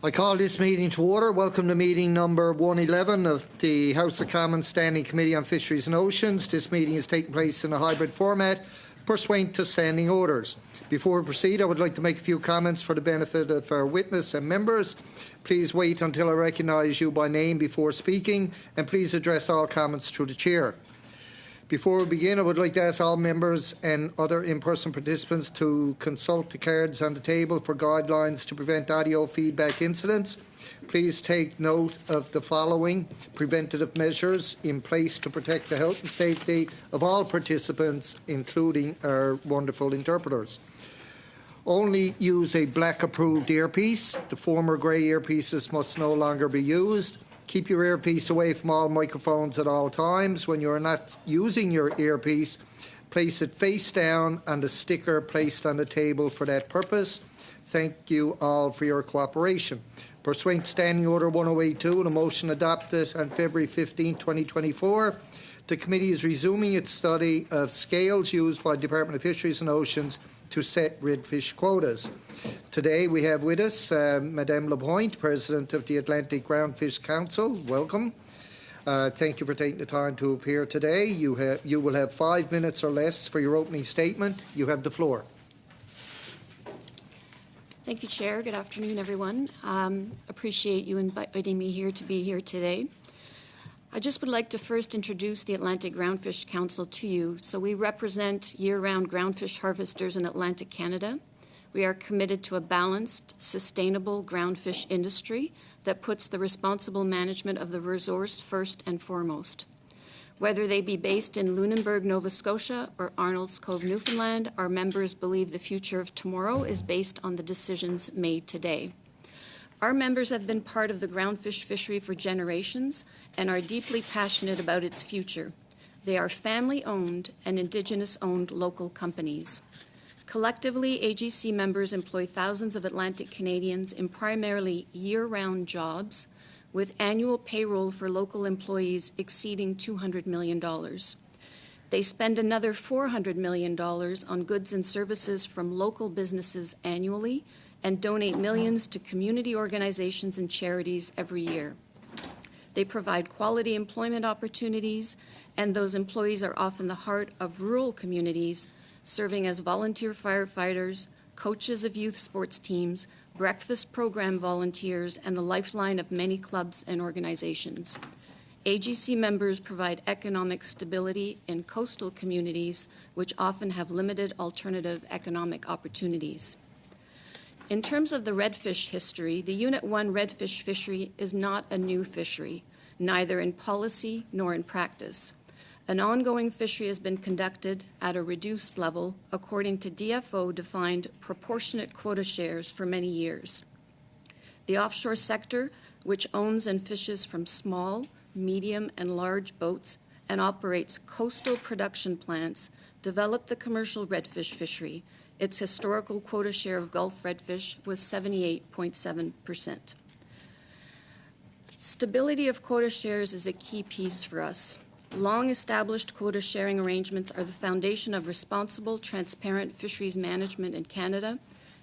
I call this meeting to order. Welcome to meeting number 111 of the House of Commons Standing Committee on Fisheries and Oceans. This meeting is taking place in a hybrid format pursuant to standing orders. Before we proceed, I would like to make a few comments for the benefit of our witness and members. Please wait until I recognise you by name before speaking, and please address all comments through the chair. Before we begin, I would like to ask all members and other in-person participants to consult the cards on the table for guidelines to prevent audio feedback incidents. Please take note of the following preventative measures in place to protect the health and safety of all participants, including our wonderful interpreters. Only use a black-approved earpiece. The former grey earpieces must no longer be used. Keep your earpiece away from all microphones at all times. When you are not using your earpiece, place it face down on the sticker placed on the table for that purpose. Thank you all for your cooperation. Pursuant to Standing Order 1082 and a motion adopted on February 15, 2024, the committee is resuming its study of scales used by the Department of Fisheries and Oceans to set redfish quotas. Today we have with us Madame Lapointe, President of the Atlantic Groundfish Council. Welcome. Thank you for taking the time to appear today. You will have 5 minutes or less for your opening statement. You have the floor. Thank you, Chair. Good afternoon, everyone. Appreciate you inviting me here to be here today. I just would like to first introduce the Atlantic Groundfish Council to you. So we represent year-round groundfish harvesters in Atlantic Canada. We are committed to a balanced, sustainable groundfish industry that puts the responsible management of the resource first and foremost. Whether they be based in Lunenburg, Nova Scotia or Arnold's Cove, Newfoundland, our members believe the future of tomorrow is based on the decisions made today. Our members have been part of the groundfish fishery for generations and are deeply passionate about its future. They are family-owned and Indigenous-owned local companies. Collectively, AGC members employ thousands of Atlantic Canadians in primarily year-round jobs, with annual payroll for local employees exceeding $200 million. They spend another $400 million on goods and services from local businesses annually, and donate millions to community organizations and charities every year. They provide quality employment opportunities, and those employees are often the heart of rural communities, serving as volunteer firefighters, coaches of youth sports teams, breakfast program volunteers, and the lifeline of many clubs and organizations. AGC members provide economic stability in coastal communities, which often have limited alternative economic opportunities. In terms of the redfish history, the Unit 1 redfish fishery is not a new fishery, neither in policy nor in practice. An ongoing fishery has been conducted at a reduced level according to DFO-defined proportionate quota shares for many years. The offshore sector, which owns and fishes from small, medium, and large boats and operates coastal production plants, developed the commercial redfish fishery. Its historical quota share of Gulf redfish was 78.7%. Stability of quota shares is a key piece for us. Long-established quota sharing arrangements are the foundation of responsible, transparent fisheries management in Canada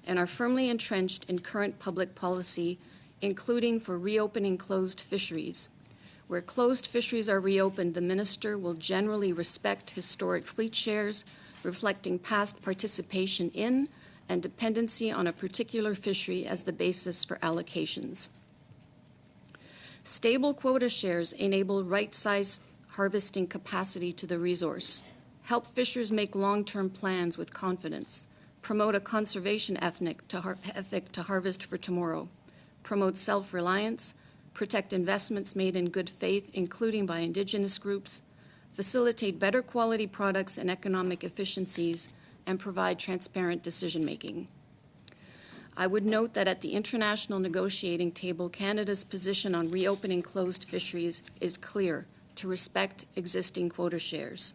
and are firmly entrenched in current public policy, including for reopening closed fisheries. Where closed fisheries are reopened, the Minister will generally respect historic fleet shares, reflecting past participation in and dependency on a particular fishery as the basis for allocations. Stable quota shares enable right-sized harvesting capacity to the resource, help fishers make long-term plans with confidence, promote a conservation ethic to harvest for tomorrow, promote self-reliance, protect investments made in good faith, including by Indigenous groups, facilitate better quality products and economic efficiencies, and provide transparent decision-making. I would note that at the international negotiating table, Canada's position on reopening closed fisheries is clear: to respect existing quota shares.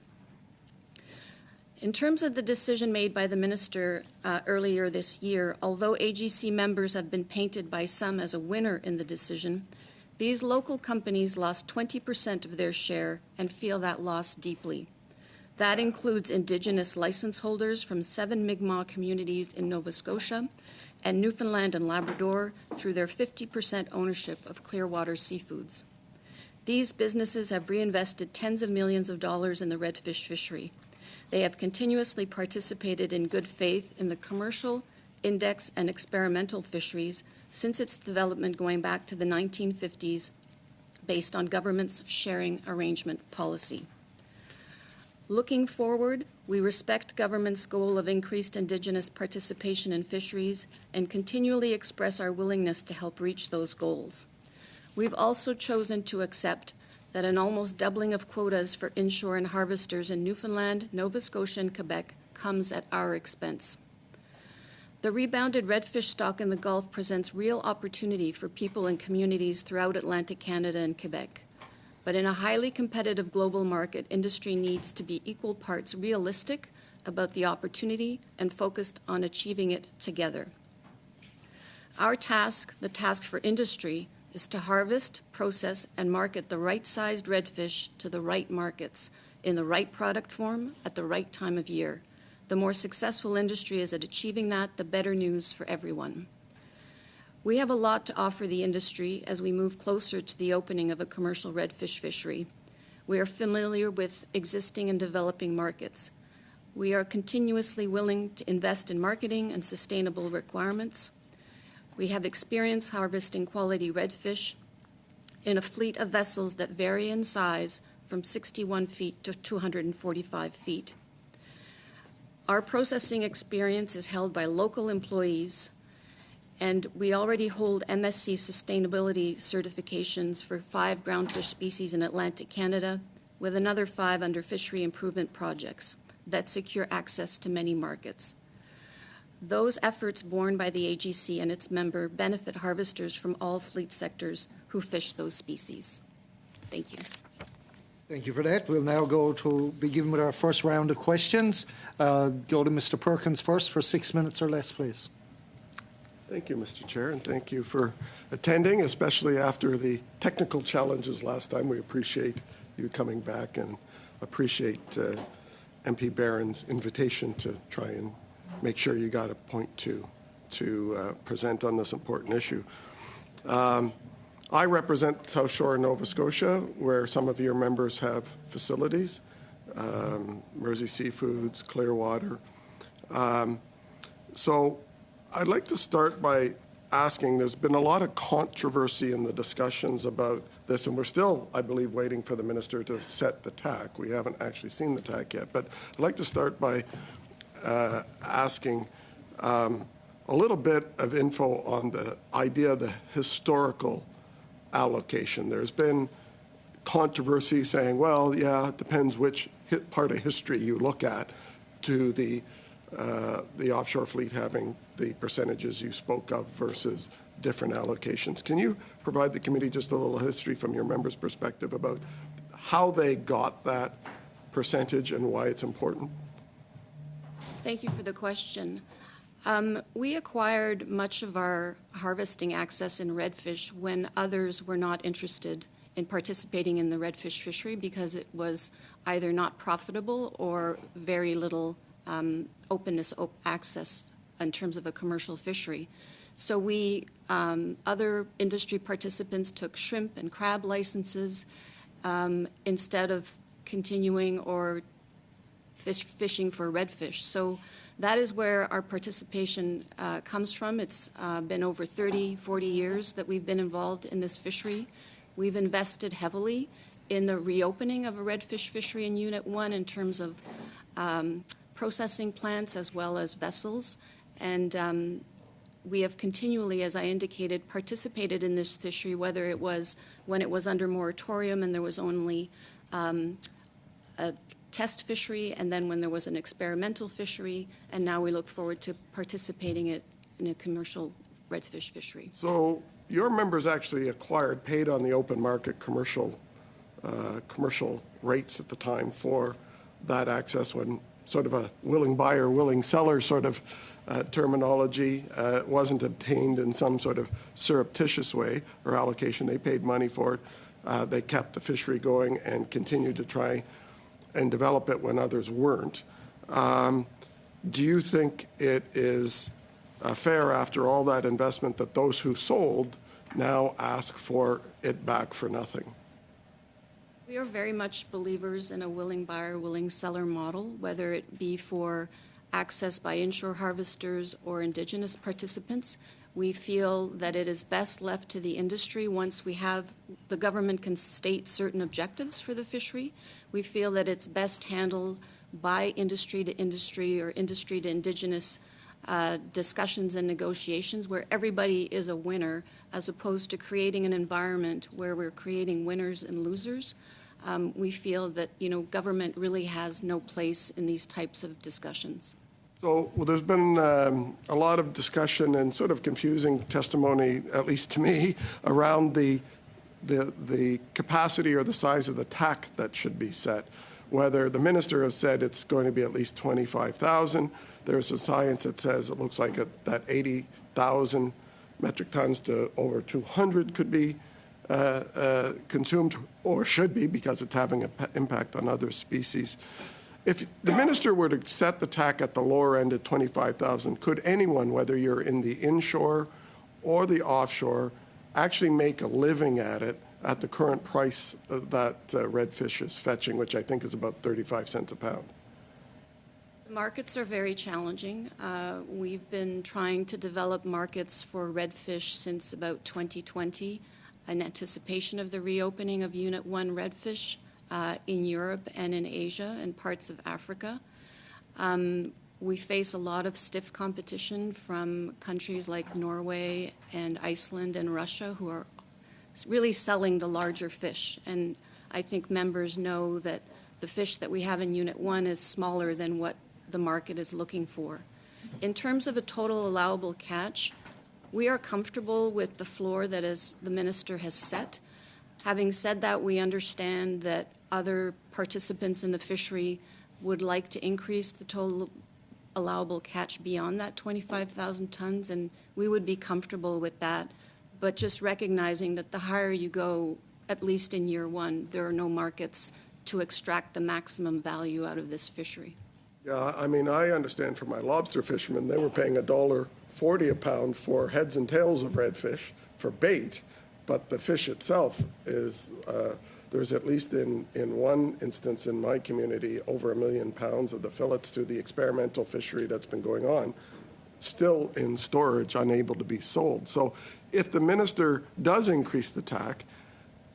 In terms of the decision made by the Minister earlier this year, although AGC members have been painted by some as a winner in the decision, these local companies lost 20% of their share and feel that loss deeply. That includes Indigenous license holders from 7 Mi'kmaq communities in Nova Scotia and Newfoundland and Labrador through their 50% ownership of Clearwater Seafoods. These businesses have reinvested tens of millions of dollars in the redfish fishery. They have continuously participated in good faith in the commercial, index, and experimental fisheries since its development going back to the 1950s based on government's sharing arrangement policy. Looking forward, we respect government's goal of increased Indigenous participation in fisheries and continually express our willingness to help reach those goals. We've also chosen to accept that an almost doubling of quotas for inshore and harvesters in Newfoundland, Nova Scotia, and Quebec comes at our expense. The rebounded redfish stock in the Gulf presents real opportunity for people and communities throughout Atlantic Canada and Quebec. But in a highly competitive global market, industry needs to be equal parts realistic about the opportunity and focused on achieving it together. Our task, the task for industry, is to harvest, process, and market the right-sized redfish to the right markets in the right product form at the right time of year. The more successful industry is at achieving that, the better news for everyone. We have a lot to offer the industry as we move closer to the opening of a commercial redfish fishery. We are familiar with existing and developing markets. We are continuously willing to invest in marketing and sustainable requirements. We have experience harvesting quality redfish in a fleet of vessels that vary in size from 61 feet to 245 feet. Our processing experience is held by local employees, and we already hold MSC sustainability certifications for 5 groundfish species in Atlantic Canada, with another 5 under fishery improvement projects that secure access to many markets. Those efforts borne by the AGC and its member benefit harvesters from all fleet sectors who fish those species. Thank you. Thank you for that. We'll now begin with our first round of questions. Go to Mr. Perkins first for 6 minutes or less, please. Thank you, Mr. Chair, and thank you for attending, especially after the technical challenges last time. We appreciate you coming back and appreciate MP Barron's invitation to try and make sure you got a point to present on this important issue. I represent South Shore, Nova Scotia, where some of your members have facilities, Mersey Seafoods, Clearwater. So I'd like to start by asking, there's been a lot of controversy in the discussions about this, and we're still, I believe, waiting for the minister to set the TAC. We haven't actually seen the TAC yet, but I'd like to start by asking a little bit of info on the idea of the historical allocation. There's been controversy saying, well, yeah, it depends which part of history you look at, to the offshore fleet having the percentages you spoke of versus different allocations. Can you provide the committee just a little history from your members' perspective about how they got that percentage and why it's important? Thank you for the question. We acquired much of our harvesting access in redfish when others were not interested in participating in the redfish fishery because it was either not profitable or very little openness, access in terms of a commercial fishery. So we, other industry participants took shrimp and crab licenses instead of continuing or fishing for redfish. So that is where our participation comes from. It's been over 30, 40 years that we've been involved in this fishery. We've invested heavily in the reopening of a redfish fishery in Unit 1 in terms of processing plants as well as vessels. And we have continually, as I indicated, participated in this fishery, whether it was when it was under moratorium and there was only a test fishery, and then when there was an experimental fishery, and now we look forward to participating in a commercial redfish fishery. So your members actually paid on the open market commercial rates at the time for that access, when sort of a willing buyer, willing seller sort of terminology wasn't obtained in some sort of surreptitious way or allocation. They paid money for it. They kept the fishery going and continued to try and develop it when others weren't. Do you think it is fair, after all that investment, that those who sold now ask for it back for nothing? We are very much believers in a willing buyer, willing seller model, whether it be for access by inshore harvesters or Indigenous participants. We feel that it is best left to the industry once the government can state certain objectives for the fishery. We feel that it's best handled by industry to industry or industry to Indigenous discussions and negotiations where everybody is a winner, as opposed to creating an environment where we're creating winners and losers. We feel that, government really has no place in these types of discussions. So, well, there's been a lot of discussion and sort of confusing testimony, at least to me, around the capacity or the size of the TAC that should be set. Whether the minister has said it's going to be at least 25,000. There's a science that says it looks like that 80,000 metric tons to over 200 could be consumed, or should be, because it's having an impact on other species. If the minister were to set the TAC at the lower end at 25,000, could anyone, whether you're in the inshore or the offshore, actually make a living at it at the current price that redfish is fetching, which I think is about 35 cents a pound? The markets are very challenging. We've been trying to develop markets for redfish since about 2020 in anticipation of the reopening of Unit 1 redfish in Europe and in Asia and parts of Africa. We face a lot of stiff competition from countries like Norway and Iceland and Russia, who are really selling the larger fish. And I think members know that the fish that we have in Unit 1 is smaller than what the market is looking for. In terms of a total allowable catch, we are comfortable with the floor that the minister has set. Having said that, we understand that other participants in the fishery would like to increase the total allowable catch beyond that 25,000 tons, and we would be comfortable with that. But just recognizing that the higher you go, at least in year one, there are no markets to extract the maximum value out of this fishery. Yeah, I mean, I understand from my lobster fishermen, they were paying $1.40 a pound for heads and tails of redfish for bait, but the fish itself is, there's at least in one instance in my community, over 1 million pounds of the fillets through the experimental fishery that's been going on, still in storage, unable to be sold. So if the minister does increase the TAC,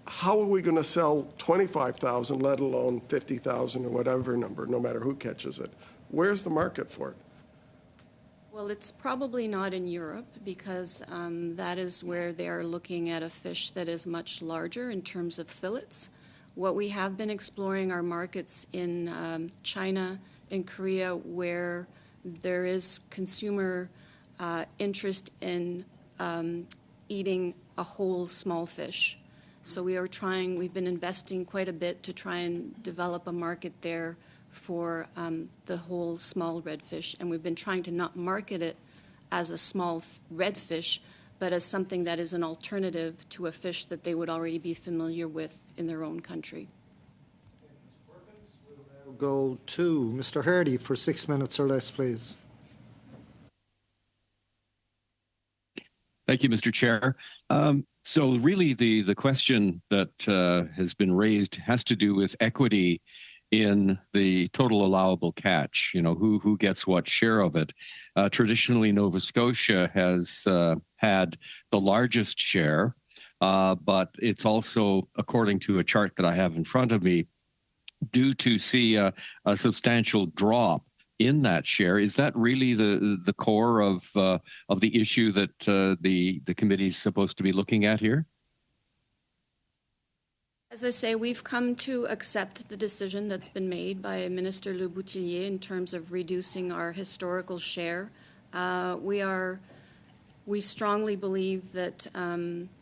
how are we going to sell 25,000, let alone 50,000 or whatever number, no matter who catches it? Where's the market for it? Well, it's probably not in Europe, because that is where they are looking at a fish that is much larger in terms of fillets. What we have been exploring are markets in China and Korea, where there is consumer interest in eating a whole small fish. So we've been investing quite a bit to try and develop a market there for the whole small redfish. And we've been trying to not market it as a small redfish, but as something that is an alternative to a fish that they would already be familiar with in their own country. We'll go to Mr. Hardy for 6 minutes or less, please. Thank you, Mr. Chair. So really the question that has been raised has to do with equity in the total allowable catch, who gets what share of it. Traditionally, Nova Scotia has had the largest share, but it's also, according to a chart that I have in front of me, due to see a substantial drop in that share. Is that really the core of the issue that the committee is supposed to be looking at here? As I say, we've come to accept the decision that's been made by Minister Le Boutillier in terms of reducing our historical share. We strongly believe that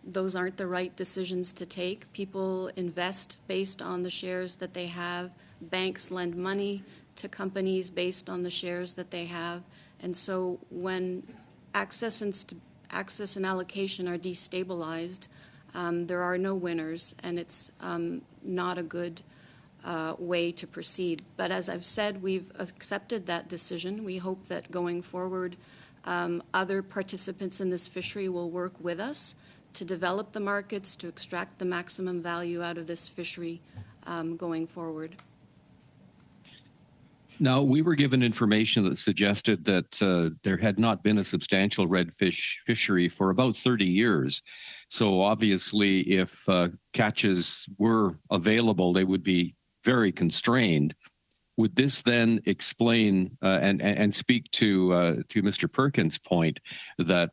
those aren't the right decisions to take. People invest based on the shares that they have. Banks lend money to companies based on the shares that they have. And so when access and allocation are destabilized, there are no winners, and it's not a good way to proceed. But as I've said, we've accepted that decision. We hope that going forward, other participants in this fishery will work with us to develop the markets, to extract the maximum value out of this fishery going forward. Now, we were given information that suggested that there had not been a substantial redfish fishery for about 30 years. So obviously, if catches were available, they would be very constrained. Would this then explain and speak to Mr. Perkins' point that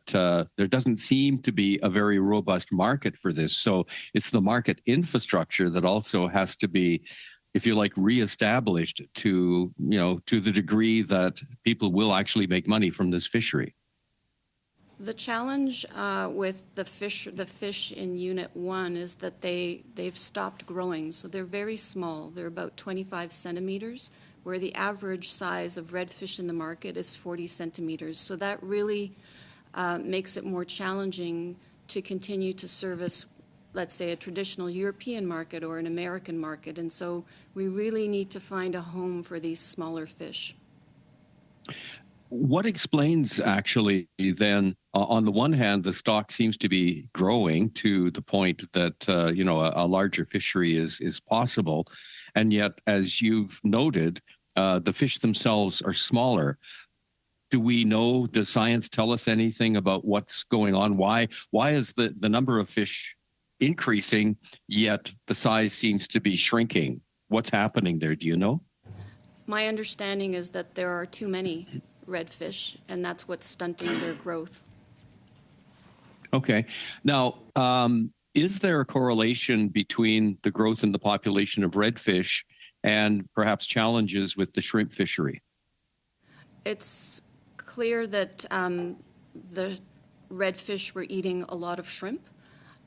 there doesn't seem to be a very robust market for this? So it's the market infrastructure that also has to be, if you like, reestablished to the degree that people will actually make money from this fishery. The challenge with the fish in Unit 1 is that they've stopped growing, so they're very small. They're about 25 centimeters, where the average size of redfish in the market is 40 centimeters. So that really makes it more challenging to continue to service, let's say, a traditional European market or an American market. And so we really need to find a home for these smaller fish. What explains actually then, on the one hand, the stock seems to be growing to the point that, a larger fishery is possible. And yet, as you've noted, the fish themselves are smaller. Do we know, does science tell us anything about what's going on? Why is the number of fish increasing, yet the size seems to be shrinking? What's happening there? Do you know? My understanding is that there are too many redfish, and that's what's stunting their growth. Okay. Now, is there a correlation between the growth in the population of redfish and perhaps challenges with the shrimp fishery? It's clear that the redfish were eating a lot of shrimp,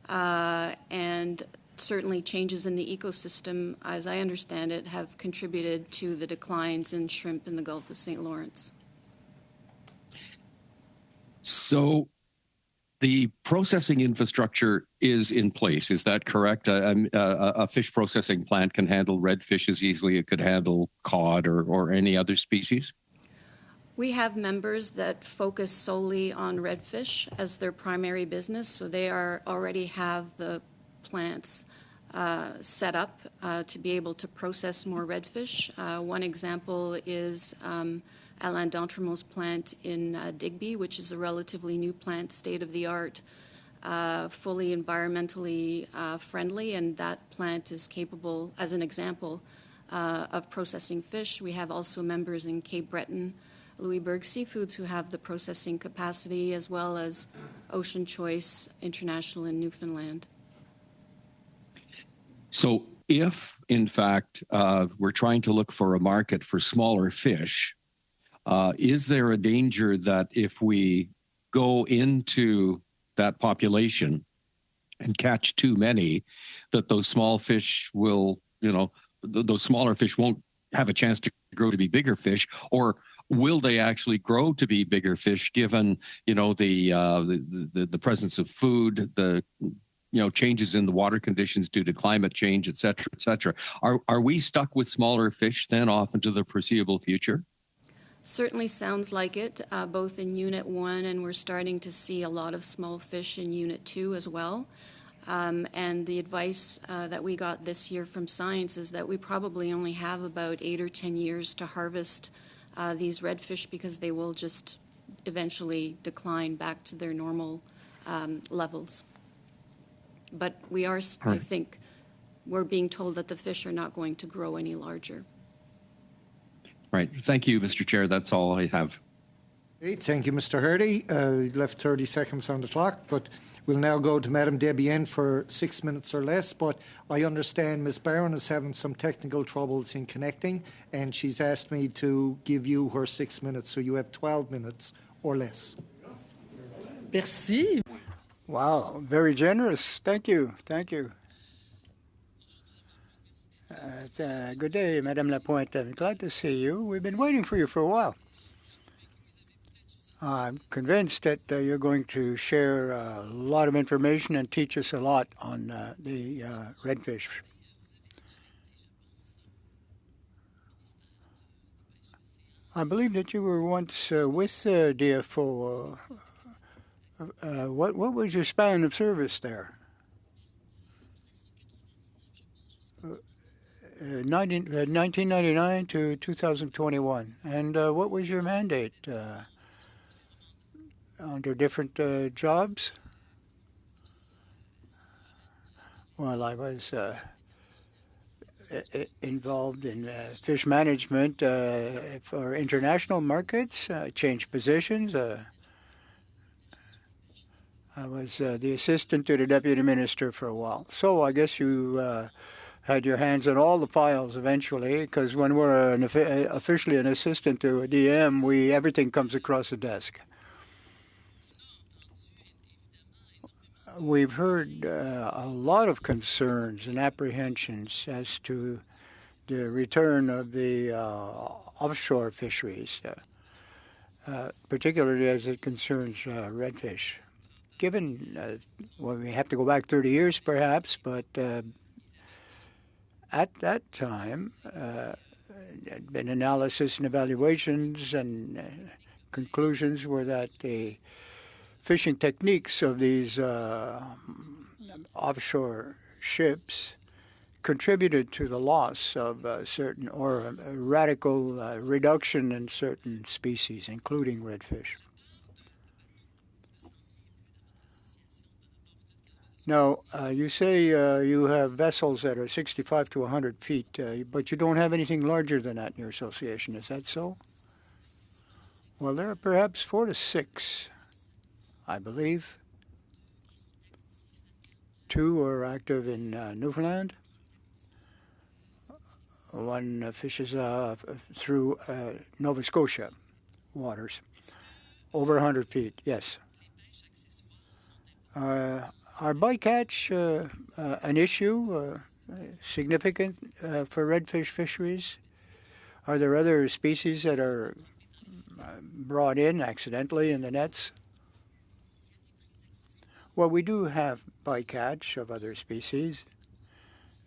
and certainly changes in the ecosystem, as I understand it, have contributed to the declines in shrimp in the Gulf of St. Lawrence. So the processing infrastructure is in place. Is that correct? A fish processing plant can handle redfish as easily as it could handle cod or any other species? We have members that focus solely on redfish as their primary business, so they already have the plants set up to be able to process more redfish. One example is Alain d'Entremont's plant in Digby, which is a relatively new plant, state-of-the-art, fully environmentally friendly, and that plant is capable, as an example, of processing fish. We have also members in Cape Breton, Louisbourg Seafoods, who have the processing capacity, as well as Ocean Choice International in Newfoundland. So if, in fact, we're trying to look for a market for smaller fish, is there a danger that if we go into that population and catch too many, that those small fish will, those smaller fish won't have a chance to grow to be bigger fish? Or will they actually grow to be bigger fish given, the presence of food, the changes in the water conditions due to climate change, et cetera, et cetera? Are we stuck with smaller fish then off into the foreseeable future? Certainly sounds like it, both in Unit 1, and we're starting to see a lot of small fish in Unit 2 as well. And the advice that we got this year from science is that we probably only have about 8 or 10 years to harvest these redfish, because they will just eventually decline back to their normal levels. But we are, I think, we're being told that the fish are not going to grow any larger. Right. Thank you, Mr. Chair. That's all I have. Okay, thank you, Mr. Hardy. Left 30 seconds on the clock, but we'll now go to Madam Debian for 6 minutes or less. But I understand Ms. Barron is having some technical troubles in connecting, and she's asked me to give you her 6 minutes, so you have 12 minutes or less. Merci. Wow, very generous. Thank you. Thank you. Good day, Madame Lapointe. I'm glad to see you. We've been waiting for you for a while. I'm convinced that you're going to share a lot of information and teach us a lot on the redfish. I believe that you were once with DFO. What was your span of service there? 1999 to 2021. And what was your mandate under different jobs? Well, I was involved in fish management for international markets. I changed positions. I was the assistant to the deputy minister for a while. So I guess you had your hands on all the files eventually, because when we're officially an assistant to a DM, everything comes across the desk. We've heard a lot of concerns and apprehensions as to the return of the offshore fisheries, particularly as it concerns redfish. Given, well, we have to go back 30 years perhaps, but at that time, there had been analysis and evaluations, and conclusions were that the fishing techniques of these offshore ships contributed to the loss of certain, or a radical reduction in certain species, including redfish. Now, you say you have vessels that are 65 to 100 feet, but you don't have anything larger than that in your association. Is that so? Well, there are perhaps 4 to 6, I believe. 2 are active in Newfoundland. One fishes through Nova Scotia waters, over 100 feet, yes. Are bycatch an issue, significant for redfish fisheries? Are there other species that are brought in accidentally in the nets? Well, we do have bycatch of other species.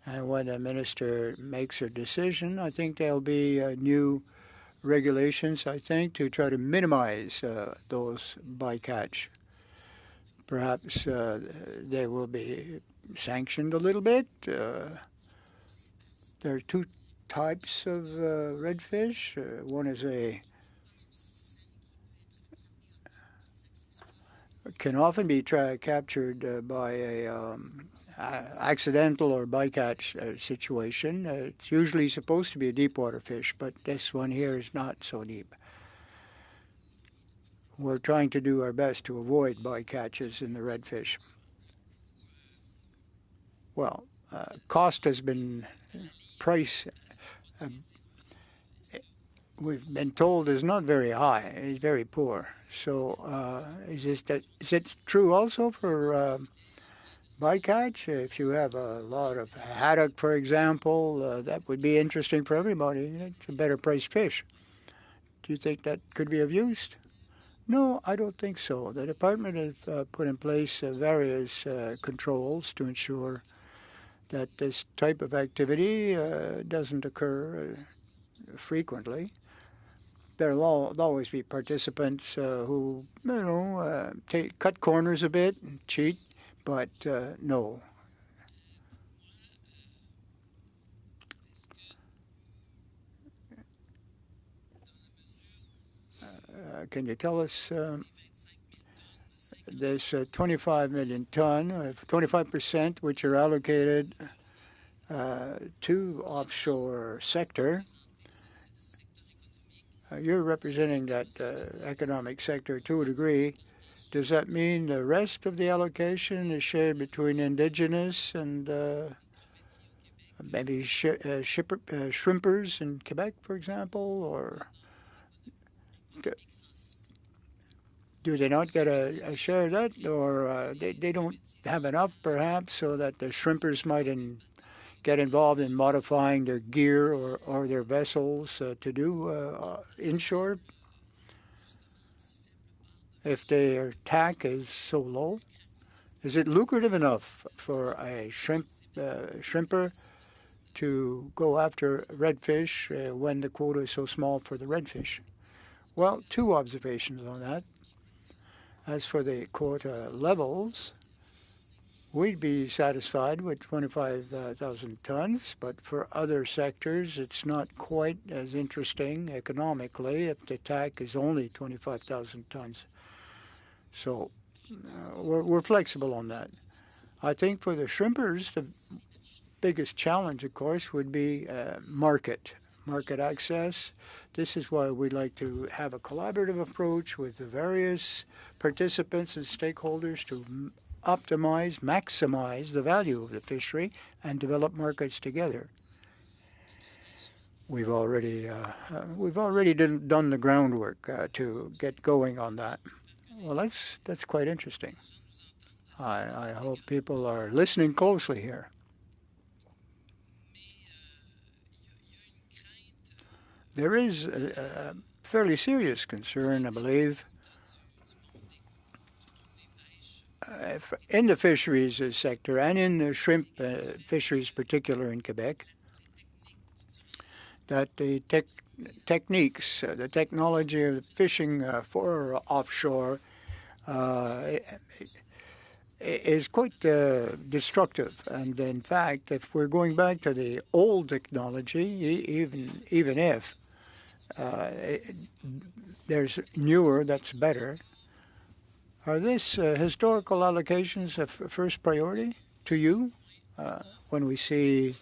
And when the minister makes a decision, I think there'll be new regulations, I think, to try to minimize those bycatch. Perhaps they will be sanctioned a little bit. There are 2 types of redfish. One is can often be captured by a accidental or bycatch situation. It's usually supposed to be a deep water fish, but this one here is not so deep. We're trying to do our best to avoid bycatches in the redfish. Well, cost has been we've been told is not very high. It's very poor. So is it true also for bycatch? If you have a lot of haddock, for example, that would be interesting for everybody. It's a better priced fish. Do you think that could be of use? No, I don't think so. The department has put in place various controls to ensure that this type of activity doesn't occur frequently. There'll always be participants who, cut corners a bit and cheat, but no. Can you tell us this 25 million ton, 25% which are allocated to offshore sector? You're representing that economic sector to a degree. Does that mean the rest of the allocation is shared between Indigenous and maybe shrimpers in Quebec, for example, or do they not get a share of that, or they don't have enough, perhaps, so that the shrimpers might get involved in modifying their gear or their vessels to do inshore if their TAC is so low? Is it lucrative enough for a shrimper to go after redfish when the quota is so small for the redfish? Well, two observations on that. As for the quota levels, we'd be satisfied with 25,000 tons, but for other sectors, it's not quite as interesting economically if the TAC is only 25,000 tons. So we're flexible on that. I think for the shrimpers, the biggest challenge, of course, would be market access. This is why we'd like to have a collaborative approach with the various participants and stakeholders to optimize, maximize the value of the fishery and develop markets together. We've already done the groundwork to get going on that. Well, that's quite interesting. I hope people are listening closely here. There is a fairly serious concern, I believe, in the fisheries sector and in the shrimp fisheries, particular in Quebec, that the techniques, the technology of fishing for offshore is quite destructive. And in fact, if we're going back to the old technology, even if there's newer that's better, are these historical allocations a first priority to you when we see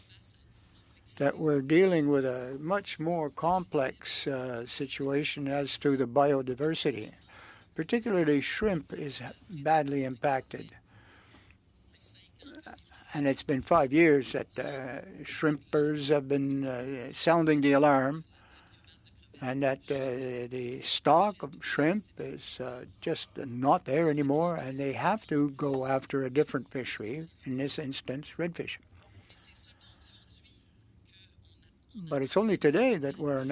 that we're dealing with a much more complex situation as to the biodiversity? Particularly shrimp is badly impacted. And it's been 5 years that shrimpers have been sounding the alarm, and that the stock of shrimp is just not there anymore, and they have to go after a different fishery, in this instance, redfish. But it's only today that we're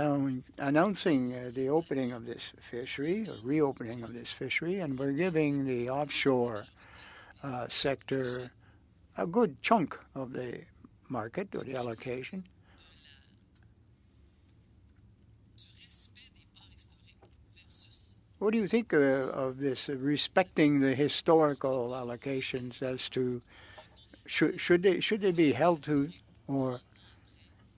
announcing the opening of this fishery, or reopening of this fishery, and we're giving the offshore sector a good chunk of the market or the allocation. What do you think of this, respecting the historical allocations as to should they be held to, or,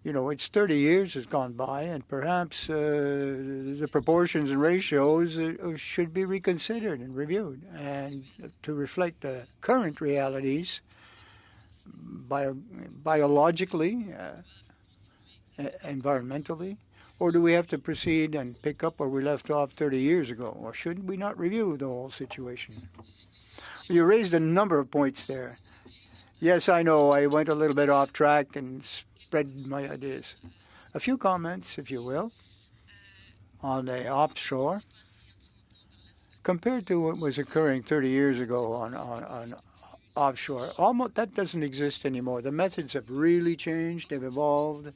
you know, it's 30 years has gone by, and perhaps the proportions and ratios should be reconsidered and reviewed, and to reflect the current realities biologically, environmentally? Or do we have to proceed and pick up where we left off 30 years ago? Or should we not review the whole situation? You raised a number of points there. Yes, I know I went a little bit off track and spread my ideas. A few comments, if you will, on the offshore. Compared to what was occurring 30 years ago on offshore, almost that doesn't exist anymore. The methods have really changed, they've evolved.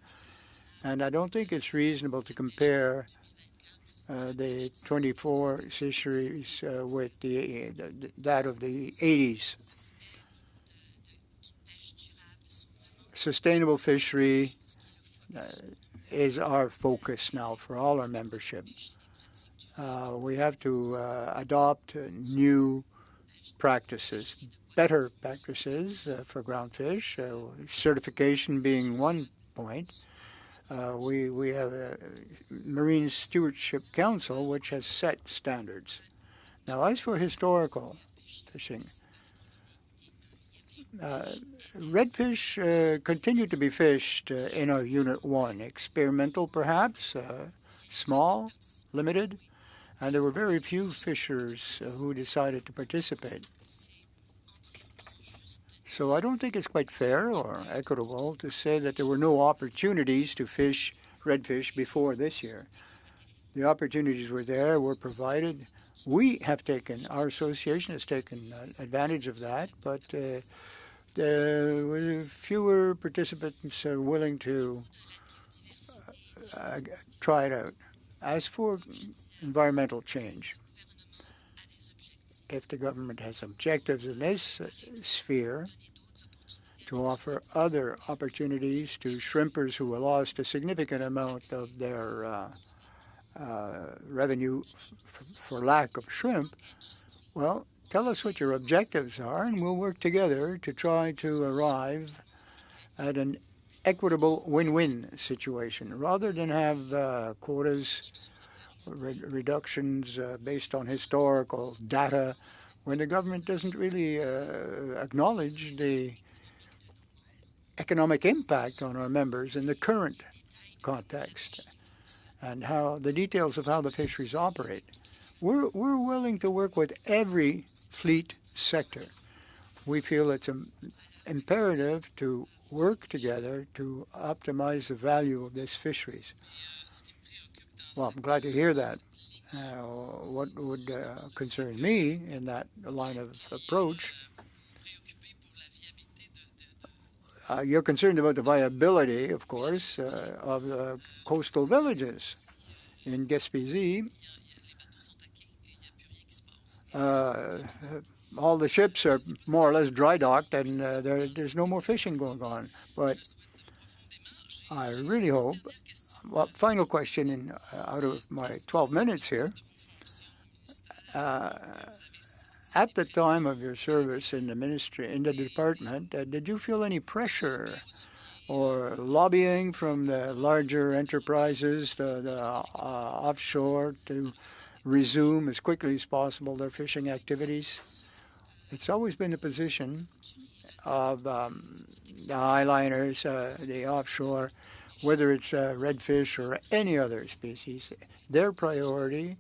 And I don't think it's reasonable to compare the 24 fisheries with that of the 80s. Sustainable fishery is our focus now for all our membership. We have to adopt new practices, better practices for groundfish, certification being one point. We have a Marine Stewardship Council which has set standards. Now, as for historical fishing, redfish continue to be fished in our Unit 1, experimental perhaps, small, limited, and there were very few fishers who decided to participate. So I don't think it's quite fair or equitable to say that there were no opportunities to fish redfish before this year. The opportunities were there, were provided. We have taken, our association has taken advantage of that, but there were fewer participants willing to try it out. As for environmental change, if the government has objectives in this sphere to offer other opportunities to shrimpers who have lost a significant amount of their revenue for lack of shrimp. Well, tell us what your objectives are, and we'll work together to try to arrive at an equitable win-win situation rather than have quotas reductions based on historical data when the government doesn't really acknowledge the economic impact on our members in the current context and how the details of how the fisheries operate. We're willing to work with every fleet sector. We feel it's imperative to work together to optimize the value of this fisheries. Well, I'm glad to hear that. What would concern me in that line of approach, you're concerned about the viability, of course, of the coastal villages in Gaspésie. All the ships are more or less dry docked and there's no more fishing going on. But I really hope, well, final question out of my 12 minutes here. At the time of your service in the ministry, in the department, did you feel any pressure or lobbying from the larger enterprises, the offshore, to resume as quickly as possible their fishing activities? It's always been the position of the highliners, the offshore, whether it's redfish or any other species, their priority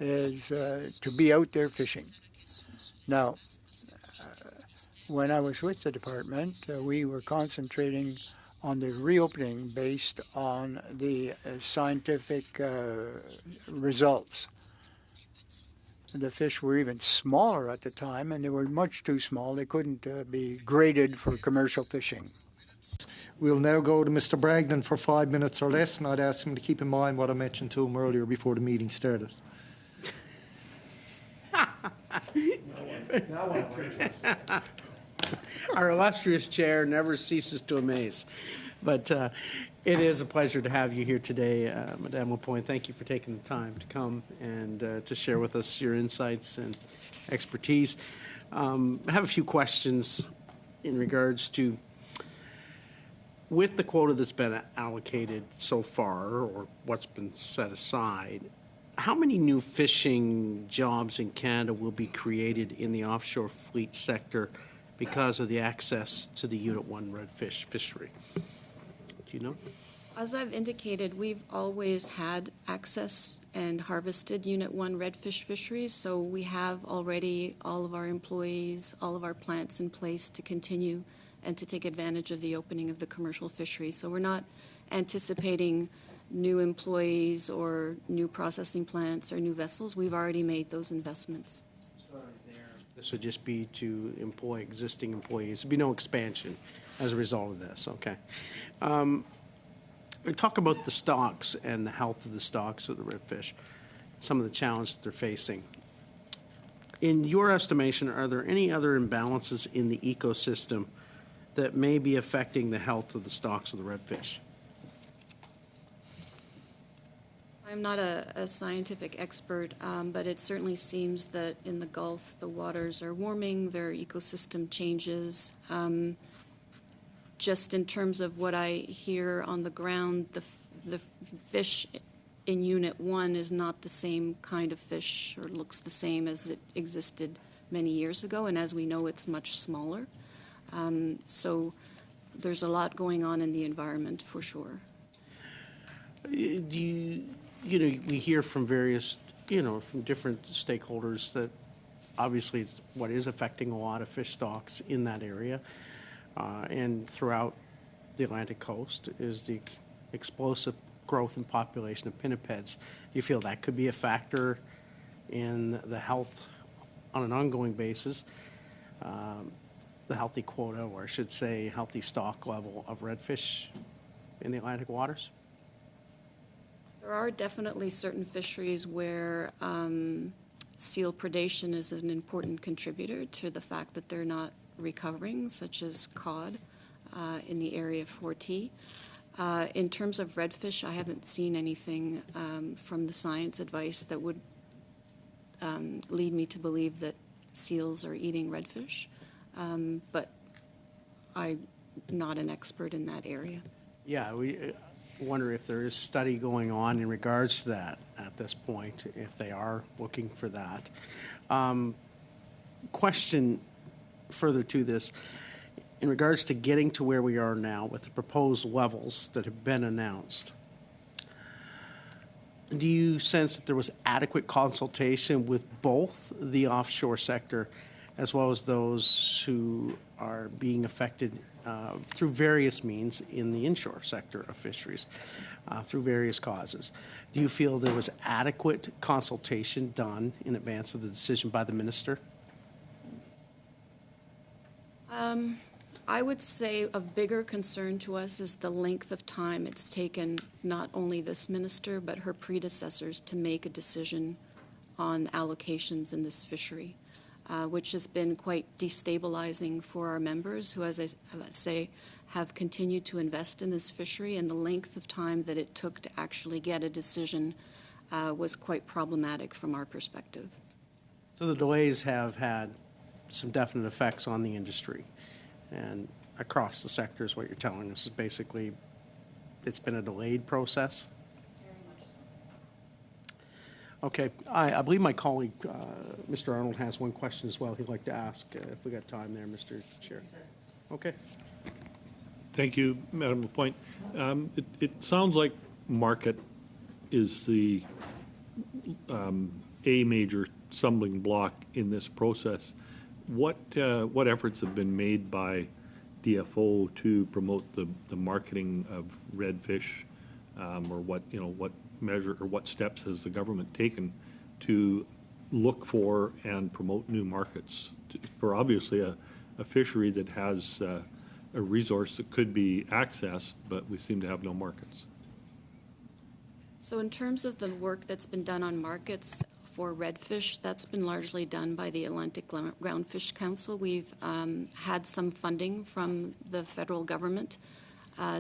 is to be out there fishing. Now, when I was with the department, we were concentrating on the reopening based on the scientific results. The fish were even smaller at the time, and they were much too small. They couldn't be graded for commercial fishing. We'll now go to Mr. Bragdon for 5 minutes or less, and I'd ask him to keep in mind what I mentioned to him earlier before the meeting started. Our illustrious chair never ceases to amaze. But it is a pleasure to have you here today, Madame Lapointe. Thank you for taking the time to come and to share with us your insights and expertise. I have a few questions in regards to, with the quota that's been allocated so far, or what's been set aside, how many new fishing jobs in Canada will be created in the offshore fleet sector because of the access to the Unit 1 redfish fishery? Do you know? As I've indicated, we've always had access and harvested Unit 1 redfish fisheries, so we have already all of our employees, all of our plants in place to continue and to take advantage of the opening of the commercial fishery. So we're not anticipating new employees or new processing plants or new vessels. We've already made those investments. This would just be to employ existing employees. There'd be no expansion as a result of this, okay? We talk about the stocks and the health of the stocks of the redfish, some of the challenges that they're facing. In your estimation, are there any other imbalances in the ecosystem that may be affecting the health of the stocks of the redfish? I'm not a scientific expert, but it certainly seems that in the Gulf, the waters are warming, their ecosystem changes. Just in terms of what I hear on the ground, the fish in Unit 1 is not the same kind of fish or looks the same as it existed many years ago, and as we know, it's much smaller. So there's a lot going on in the environment for sure. We hear from various, from different stakeholders that obviously it's what is affecting a lot of fish stocks in that area and throughout the Atlantic coast is the explosive growth in population of pinnipeds. Do you feel that could be a factor in the health on an ongoing basis, the healthy quota, or I should say healthy stock level of redfish in the Atlantic waters? There are definitely certain fisheries where seal predation is an important contributor to the fact that they're not recovering, such as cod in the area of 4T. In terms of redfish, I haven't seen anything from the science advice that would lead me to believe that seals are eating redfish, but I'm not an expert in that area. Yeah, we wonder if there is study going on in regards to that at this point, if they are looking for that. Question further to this, in regards to getting to where we are now with the proposed levels that have been announced, do you sense that there was adequate consultation with both the offshore sector as well as those who are being affected through various means in the inshore sector of fisheries, through various causes? Do you feel there was adequate consultation done in advance of the decision by the minister? I would say a bigger concern to us is the length of time it's taken not only this minister but her predecessors to make a decision on allocations in this fishery, which has been quite destabilizing for our members who, as I say, have continued to invest in this fishery, and the length of time that it took to actually get a decision was quite problematic from our perspective. So the delays have had some definite effects on the industry and across the sector is what you're telling us. Is basically it's been a delayed process? Okay, I believe my colleague, Mr. Arnold, has one question as well he'd like to ask, if we got time there, Mr. Chair. Okay. Thank you, Madam Lapointe. It sounds like market is the a major stumbling block in this process. What efforts have been made by DFO to promote the marketing of redfish, or what measure or what steps has the government taken to look for and promote new markets for obviously a fishery that has a resource that could be accessed, but we seem to have no markets? So in terms of the work that's been done on markets for redfish, that's been largely done by the Atlantic Groundfish Council. We've had some funding from the federal government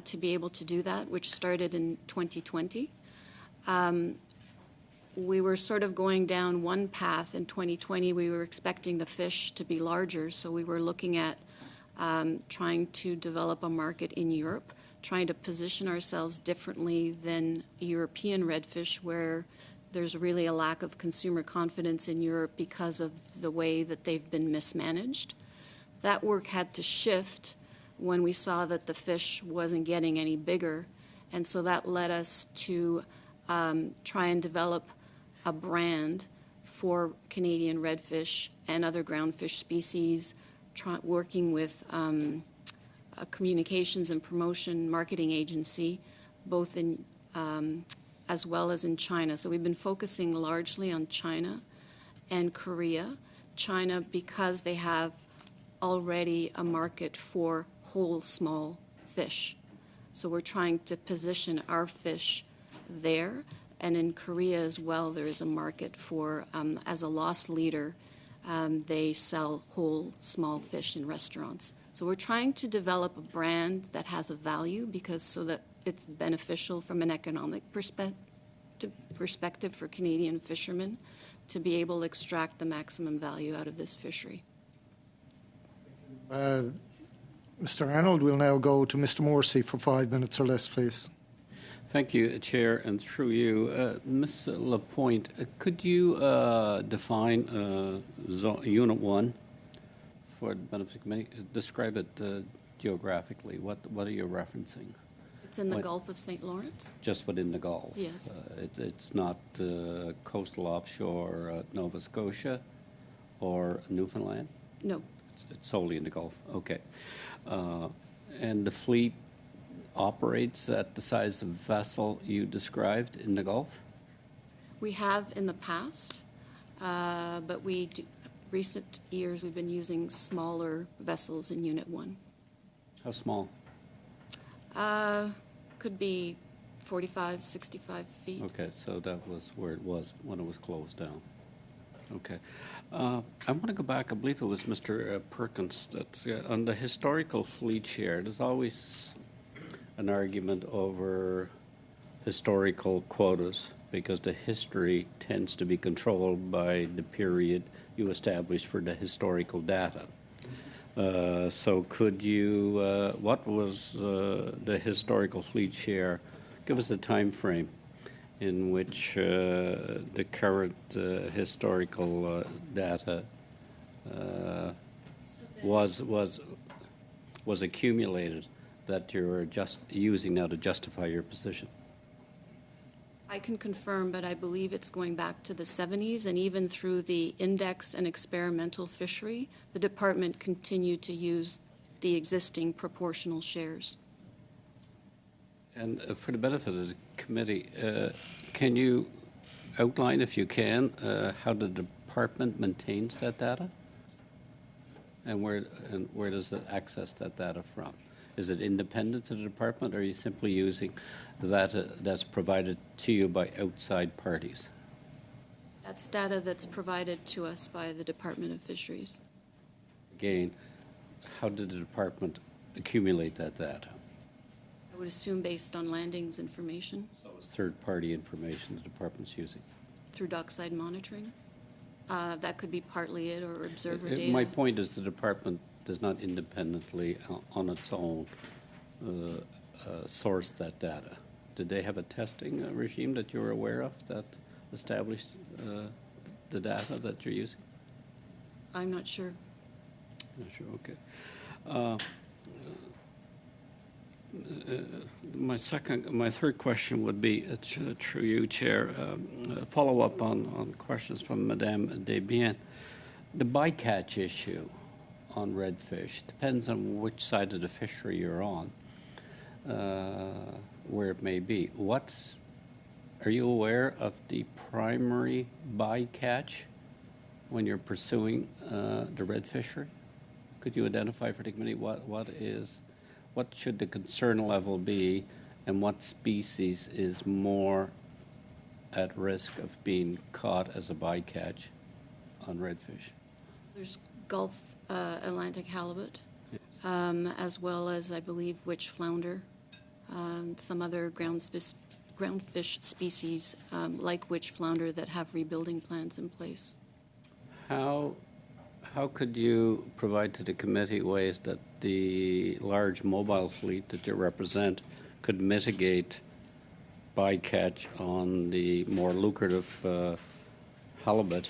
to be able to do that, which started in 2020. We were sort of going down one path in 2020. We were expecting the fish to be larger, so we were looking at trying to develop a market in Europe, trying to position ourselves differently than European redfish, where there's really a lack of consumer confidence in Europe because of the way that they've been mismanaged. That work had to shift when we saw that the fish wasn't getting any bigger, and so that led us to try and develop a brand for Canadian redfish and other groundfish species, working with a communications and promotion marketing agency, both in as well as in China. So we've been focusing largely on China and Korea. China, because they have already a market for whole small fish. So we're trying to position our fish there. And in Korea as well, there is a market for, as a loss leader, they sell whole small fish in restaurants. So we're trying to develop a brand that has a value so that it's beneficial from an economic perspective for Canadian fishermen to be able to extract the maximum value out of this fishery. Mr. Arnold, we'll now go to Mr. Morrissey for 5 minutes or less, please. Thank you, Chair, and through you, Ms. Lapointe, could you define Unit 1 for the benefit committee? Describe it geographically. What are you referencing? It's in the Gulf of St. Lawrence? Just within the Gulf? Yes. It's not coastal offshore Nova Scotia or Newfoundland? No. It's solely in the Gulf. Okay. And the fleet operates at the size of vessel you described in the Gulf? We have in the past, but recent years we've been using smaller vessels in Unit 1. How small? Could be 45, 65 feet. Okay, so that was where it was when it was closed down. Okay. I want to go back, I believe it was Mr. Perkins, that's on the historical fleet share. There's always an argument over historical quotas, because the history tends to be controlled by the period you establish for the historical data. So could you, what was the historical fleet share? Give us a time frame in which the current historical data was accumulated that you're just using now to justify your position. I can confirm, but I believe it's going back to the 70s, and even through the index and experimental fishery, the department continued to use the existing proportional shares. And for the benefit of the committee, can you outline, if you can, how the department maintains that data? And where does it access that data from? Is it independent to the department, or are you simply using the data that's provided to you by outside parties? That's data that's provided to us by the Department of Fisheries. Again, how did the department accumulate that data? I would assume based on landings information So it's third-party information the department's using. through dockside monitoring. That could be partly it, or observer data. My point is the department does not independently, on its own, source that data. Did they have a testing regime that you're aware of that established the data that you're using? I'm not sure. Not sure, okay. My third question would be, through you, Chair, follow up on questions from Madame Desbiens. The bycatch issue on redfish depends on which side of the fishery you're on, where it may be. Are you aware of the primary bycatch when you're pursuing the red fishery? Could you identify for the committee what should the concern level be, and what species is more at risk of being caught as a bycatch on redfish? There's Gulf Atlantic halibut, as well as, I believe, witch flounder, some other groundfish species like witch flounder that have rebuilding plans in place. How could you provide to the committee ways that the large mobile fleet that you represent could mitigate bycatch on the more lucrative halibut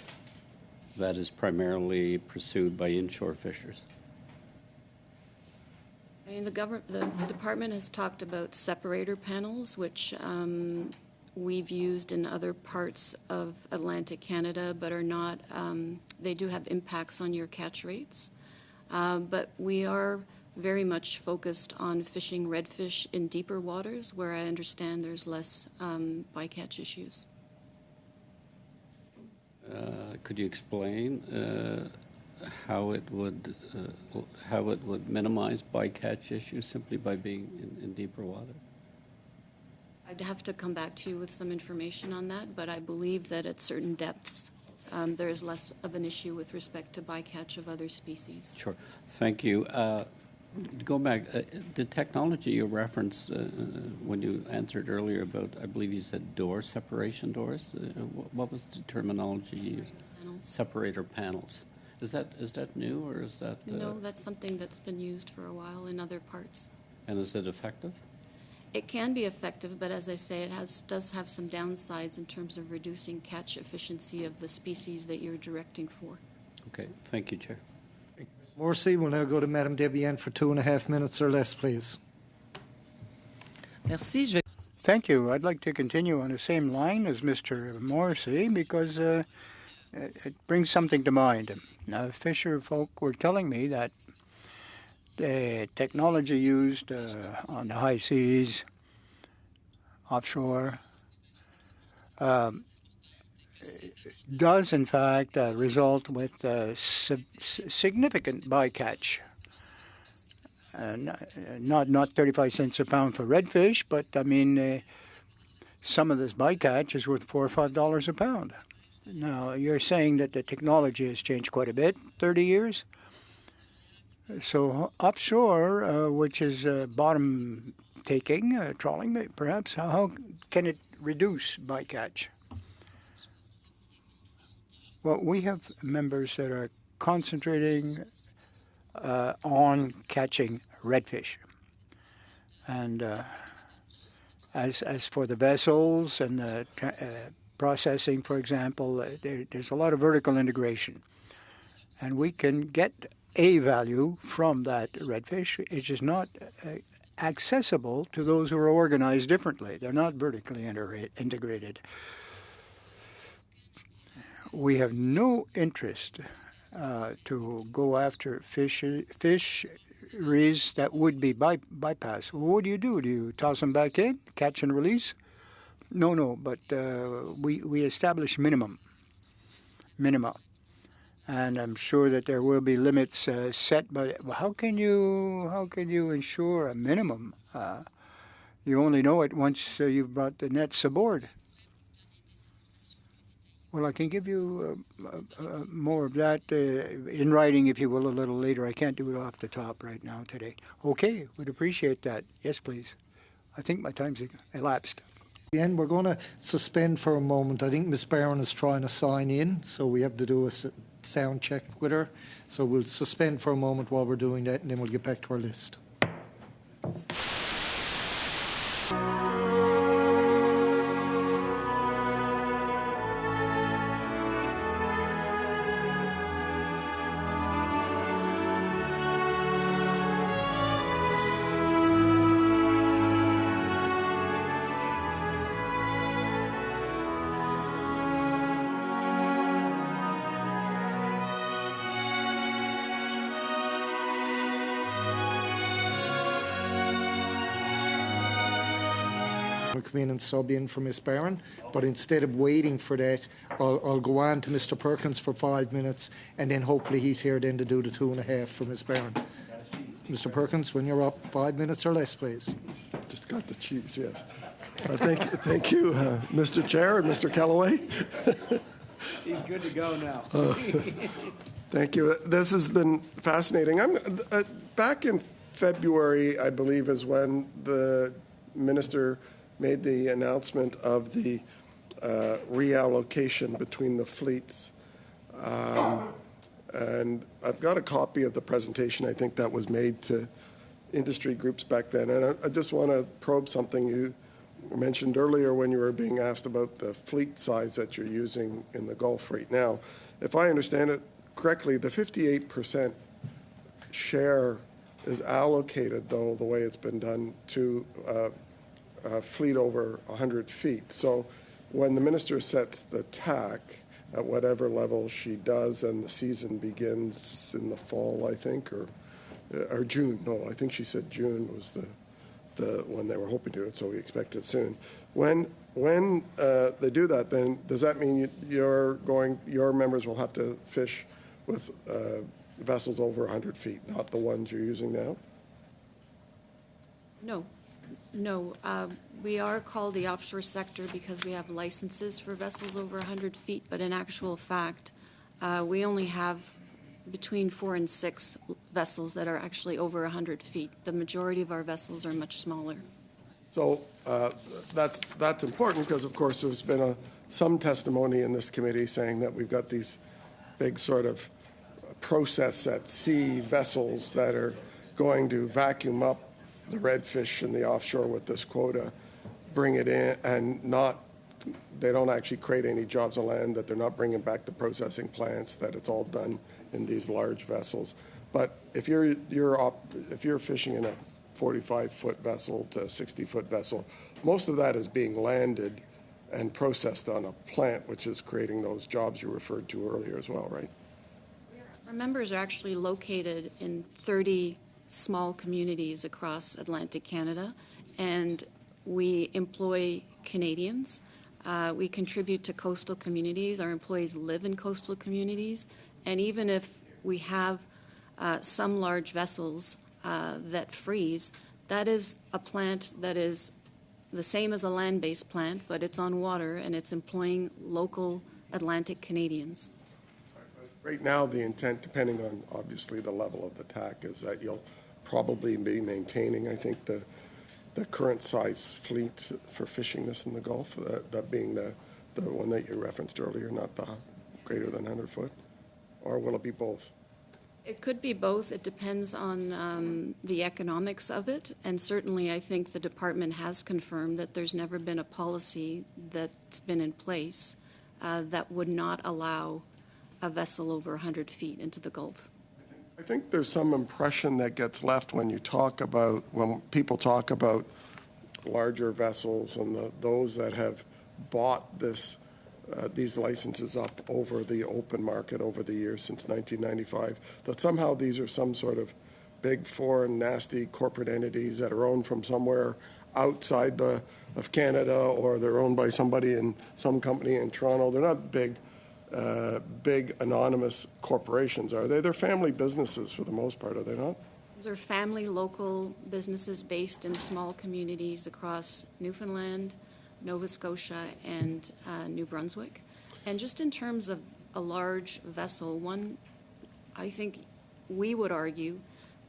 that is primarily pursued by inshore fishers? I mean, the department has talked about separator panels, which we've used in other parts of Atlantic Canada, but are not, they do have impacts on your catch rates. But we are very much focused on fishing redfish in deeper waters, where I understand there's less bycatch issues. Could you explain how it would minimize bycatch issues simply by being in deeper water? I'd have to come back to you with some information on that, but I believe that at certain depths, there is less of an issue with respect to bycatch of other species. Sure. Thank you. Go back. The technology you referenced when you answered earlier about, I believe you said separation doors. What was the terminology you used? Panels. Separator panels. Is that new, or is that? No, that's something that's been used for a while in other parts. And is it effective? It can be effective, but as I say, it does have some downsides in terms of reducing catch efficiency of the species that you're directing for. Okay. Thank you, Chair. Morrissey, we'll now go to Madame Desbiens for 2.5 minutes or less, please. Merci. Je vais... Thank you. I'd like to continue on the same line as Mr. Morrissey because it brings something to mind. Now, fisher folk were telling me that the technology used on the high seas, offshore, does in fact result with significant bycatch. Not 35 cents a pound for redfish, but I mean, some of this bycatch is worth $4 or $5 a pound. Now, you're saying that the technology has changed quite a bit, 30 years? So offshore, which is bottom taking, trawling, perhaps. How can it reduce bycatch? Well, we have members that are concentrating on catching redfish. And as for the vessels and the processing, for example, there's a lot of vertical integration. And we can get a value from that redfish. It's just not accessible to those who are organized differently. They're not vertically integrated. We have no interest to go after fisheries that would be bypassed. What do? Do you toss them back in, catch and release? No, but we establish minima. And I'm sure that there will be limits set, but how can you ensure a minimum? You only know it once you've brought the nets aboard. Well, I can give you more of that in writing, if you will, a little later. I can't do it off the top right now today. Okay, would appreciate that. Yes, please. I think my time's elapsed. Again, we're going to suspend for a moment. I think Ms. Barron is trying to sign in, so we have to do a sound check with her. So we'll suspend for a moment while we're doing that, and then we'll get back to our list. Come in and sub in for Ms. Barron, but instead of waiting for that, I'll go on to Mr. Perkins for 5 minutes, and then hopefully he's here then to do the 2.5 for Ms. Barron. Mr. Perkins, when you're up, 5 minutes or less, please. Just got the cheese, yes. Thank you, Mr. Chair and Mr. Callaway. He's good to go now. Thank you. This has been fascinating. Back in February, I believe, is when the minister made the announcement of the reallocation between the fleets. And I've got a copy of the presentation, I think, that was made to industry groups back then. And I just want to probe something you mentioned earlier when you were being asked about the fleet size that you're using in the Gulf right now. If I understand it correctly, the 58% share is allocated, though, the way it's been done, to fleet over 100 feet. So when the minister sets the TAC at whatever level she does, and the season begins in the fall, I think, or June. No, I think she said June was the when they were hoping to do it, so we expect it soon. When they do that, then does that mean your members will have to fish with vessels over 100 feet, not the ones you're using now? No, we are called the offshore sector because we have licenses for vessels over 100 feet, but in actual fact, we only have between 4 and 6 vessels that are actually over 100 feet. The majority of our vessels are much smaller. So that's important because, of course, there's been some testimony in this committee saying that we've got these big sort of process at sea vessels that are going to vacuum up the redfish in the offshore with this quota, bring it in, and they don't actually create any jobs on land, that they're not bringing back the processing plants, that it's all done in these large vessels. But if you're fishing in a 45-foot vessel to a 60-foot vessel, most of that is being landed and processed on a plant, which is creating those jobs you referred to earlier as well, right? Our members are actually located in 30 small communities across Atlantic Canada, and we employ Canadians. We contribute to coastal communities. Our employees live in coastal communities, and even if we have some large vessels that freeze, that is a plant that is the same as a land-based plant, but it's on water and it's employing local Atlantic Canadians. Right now, the intent, depending on obviously the level of the TAC, is that you'll probably be maintaining, I think, the the current size fleet for fishing this in the Gulf, that being the one that you referenced earlier, not the greater than 100 foot? Or will it be both? It could be both. It depends on the economics of it. And certainly, I think the department has confirmed that there's never been a policy that's been in place that would not allow a vessel over 100 feet into the Gulf. I think there's some impression that gets left when people talk about larger vessels and those that have bought these licenses up over the open market over the years since 1995, that somehow these are some sort of big foreign nasty corporate entities that are owned from somewhere outside of Canada, or they're owned by somebody in some company in Toronto. They're not big anonymous corporations, are they? They're family businesses for the most part, are they not? These are family local businesses based in small communities across Newfoundland, Nova Scotia, and New Brunswick. And just in terms of a large vessel, I think we would argue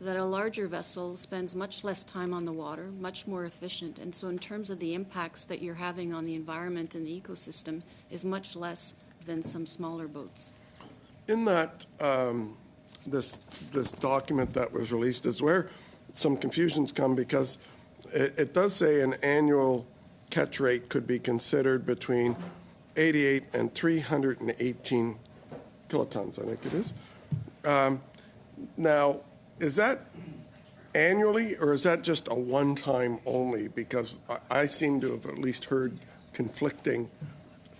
that a larger vessel spends much less time on the water, much more efficient. And so in terms of the impacts that you're having on the environment and the ecosystem is much less than some smaller boats. In that, this document that was released is where some confusions come, because it does say an annual catch rate could be considered between 88 and 318 kilotons, I think it is. Now, is that annually, or is that just a one-time only? Because I seem to have at least heard conflicting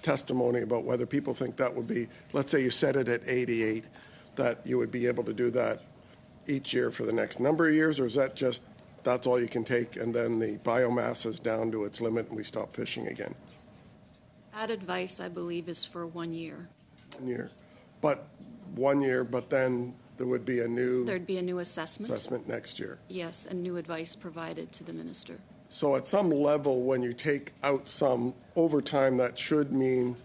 testimony about whether people think that would be, let's say you set it at 88, that you would be able to do that each year for the next number of years, or is that just that's all you can take, and then the biomass is down to its limit and we stop fishing again? That advice, I believe, is for 1 year. 1 year. But 1 year, but then there would be There'd be a new assessment. next year. Yes, and new advice provided to the minister. So at some level, when you take out some over time, that should mean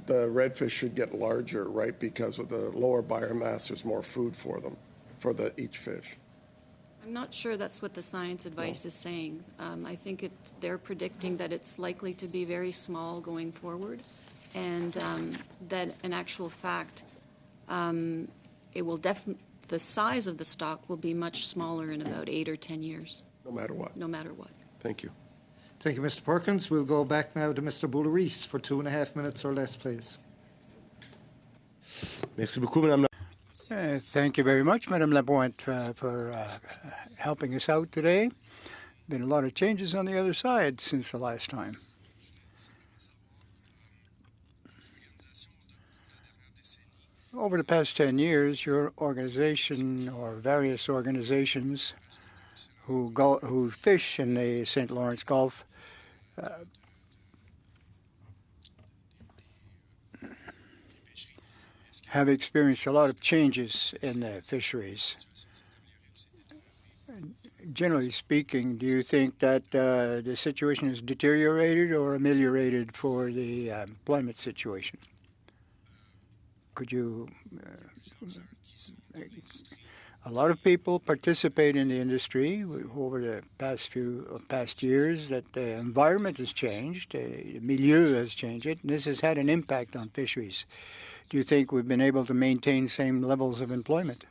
the redfish should get larger, right? Because with the lower biomass, there's more food for them, for each fish. I'm not sure that's what the science advice is saying. I think they're predicting that it's likely to be very small going forward, and that in actual fact, it will the size of the stock will be much smaller in about 8 or 10 years. No matter what. No matter what. Thank you. Thank you, Mr. Perkins. We'll go back now to Mr. Boulouris for 2.5 minutes or less, please. Merci beaucoup, Madame la Thank you very much, Madame Lapointe, for helping us out today. Been a lot of changes on the other side since the last time. Over the past 10 years, your organization or various organizations who fish in the St. Lawrence Gulf have experienced a lot of changes in the fisheries. Generally speaking, do you think that the situation is deteriorated or ameliorated for the employment situation? Could you... a lot of people participate in the industry over the past years, that the environment has changed, the milieu has changed, and this has had an impact on fisheries. Do you think we've been able to maintain same levels of employment?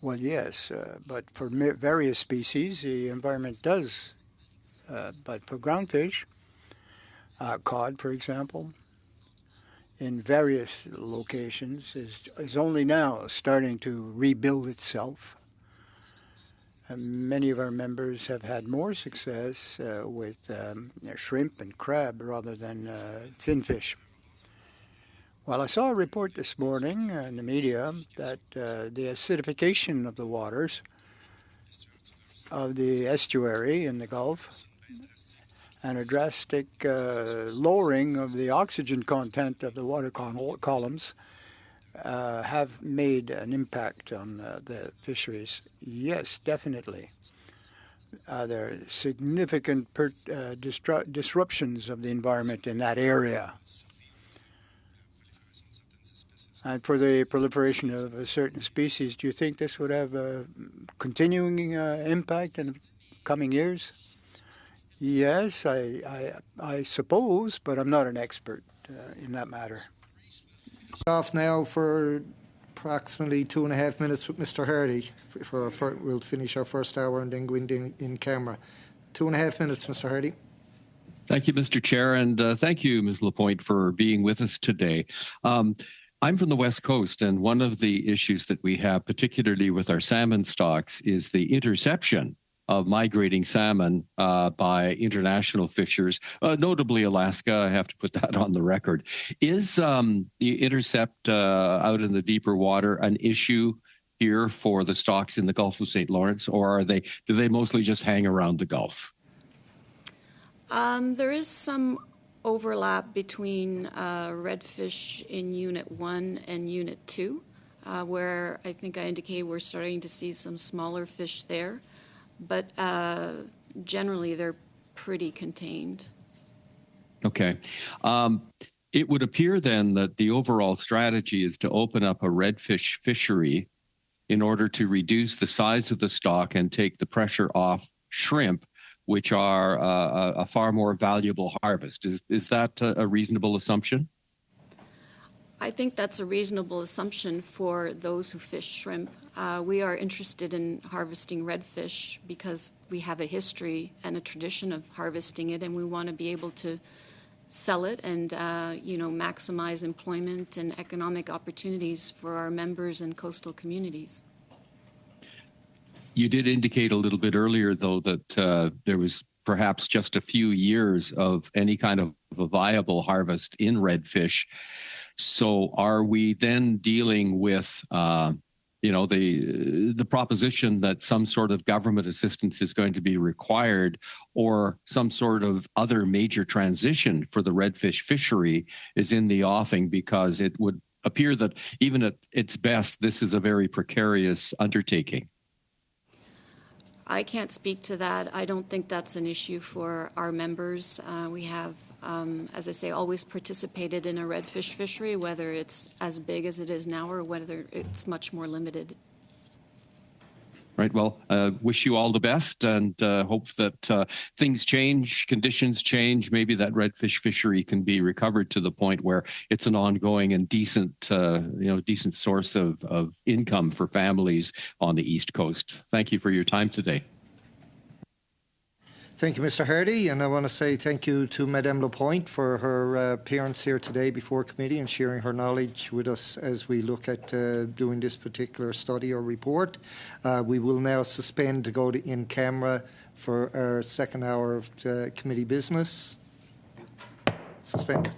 Well, yes, but for various species, the environment does. But for groundfish, cod, for example, in various locations, is only now starting to rebuild itself. And many of our members have had more success with shrimp and crab rather than finfish. Well, I saw a report this morning in the media that the acidification of the waters of the estuary in the Gulf and a drastic lowering of the oxygen content of the water columns have made an impact on the fisheries. Yes, definitely. There are significant disruptions of the environment in that area. And for the proliferation of a certain species, do you think this would have a continuing impact and coming years? Yes, I suppose, but I'm not an expert in that matter. Off now for approximately 2.5 minutes with Mr. Hardy. We'll finish our first hour and then go in camera. 2.5 minutes, Mr. Hardy. Thank you, Mr. Chair, and thank you, Ms. Lapointe, for being with us today. I'm from the West Coast, and one of the issues that we have, particularly with our salmon stocks, is the interception of migrating salmon by international fishers, notably Alaska. I have to put that on the record. Is the intercept out in the deeper water an issue here for the stocks in the Gulf of St. Lawrence, or do they mostly just hang around the Gulf? There is some overlap between redfish in Unit 1 and Unit 2, where I think I indicated we're starting to see some smaller fish there. But generally, they're pretty contained. Okay. It would appear then that the overall strategy is to open up a redfish fishery in order to reduce the size of the stock and take the pressure off shrimp, which are a far more valuable harvest. Is that a reasonable assumption? I think that's a reasonable assumption for those who fish shrimp. We are interested in harvesting redfish because we have a history and a tradition of harvesting it, and we want to be able to sell it and maximize employment and economic opportunities for our members and coastal communities. You did indicate a little bit earlier, though, that there was perhaps just a few years of any kind of a viable harvest in redfish. So are we then dealing with, the proposition that some sort of government assistance is going to be required, or some sort of other major transition for the redfish fishery is in the offing, because it would appear that even at its best, this is a very precarious undertaking? I can't speak to that. I don't think that's an issue for our members. We have, as I say, always participated in a redfish fishery, whether it's as big as it is now or whether it's much more limited. Right. Well, wish you all the best, and hope that things change, conditions change. Maybe that redfish fishery can be recovered to the point where it's an ongoing and decent source of income for families on the East Coast. Thank you for your time today. Thank you, Mr. Hardy, and I want to say thank you to Madame Lapointe for her appearance here today before committee and sharing her knowledge with us as we look at doing this particular study or report. We will now suspend to go to in camera for our second hour of committee business. Suspended.